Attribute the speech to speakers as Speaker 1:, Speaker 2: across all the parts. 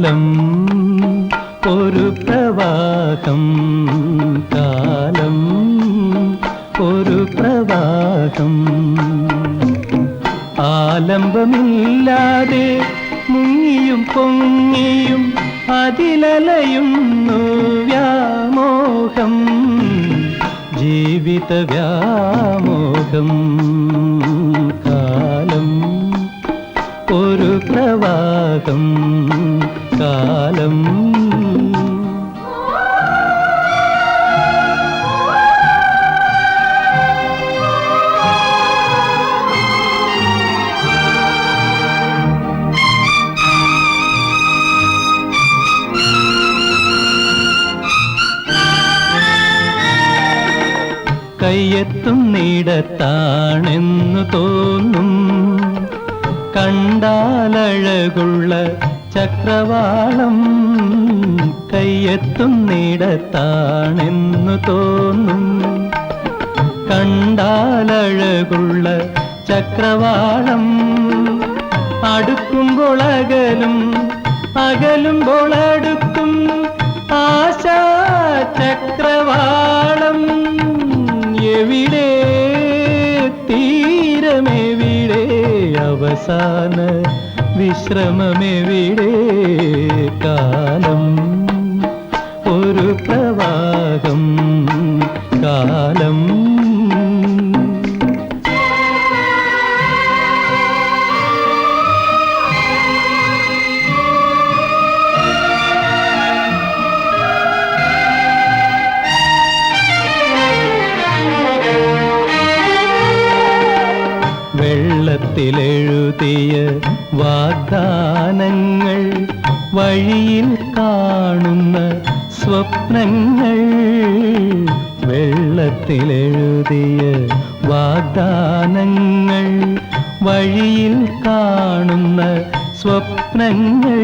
Speaker 1: കാലം ഒരു പ്രവാഹം, കാലം ഒരു പ്രവാഹം. ആലംബമില്ലാതെ മുങ്ങിയും പൊങ്ങിയും അതിലലയുന്നു വ്യാമോഹം, ജീവിത വ്യാമോഹം. കാലം ഒരു പ്രവാഹം, കാലം. കയ്യെത്തുന്നിടത്താണെന്നു തോന്നും കണ്ടാലഴകുള്ള ചക്രവാളം, കയ്യെത്തുന്നിടത്താണെന്നു തോന്നും കണ്ടാലഴകുള്ള ചക്രവാളം. അടുക്കുമ്പോൾ അകലും, അകലുമ്പോൾ അടുക്കും ആശാ ചക്രവാളം. എവിടെ തീരമെവിടെ, അവസാന വിശ്രമമെവിടെ? കാലം ഒരു പ്രവാഹം, കാലം. വെള്ളത്തിലെഴുതിയ വാഗ്ദാനങ്ങൾ, വഴിയിൽ കാണുന്ന സ്വപ്നങ്ങൾ. വെള്ളത്തിലെഴുതിയ വാഗ്ദാനങ്ങൾ, വഴിയിൽ കാണുന്ന സ്വപ്നങ്ങൾ.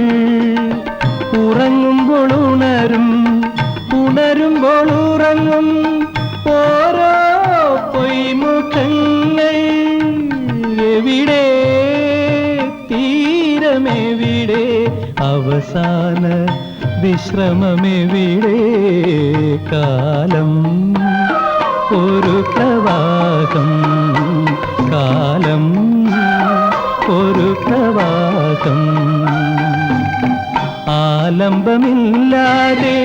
Speaker 1: ഉറങ്ങുമ്പോൾ ഉണരും, ഉണരുമ്പോൾ ഉറങ്ങും ഓരോ പൊയ്മുഖങ്ങൾ. എവിടെ തീരമെവിടെ, അവസാന വിശ്രമമെവിടെ? കാലം ഒരു പ്രവാഹം, കാലം ഒരു പ്രവാഹം. ആലംബമില്ലാതെ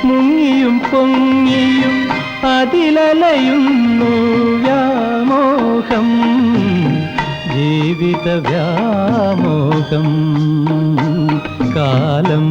Speaker 1: മുങ്ങിയും പൊങ്ങിയും അതിലലയുന്നു വ്യാമോഹം, ജീവിത വ്യാമോഹം. കാലം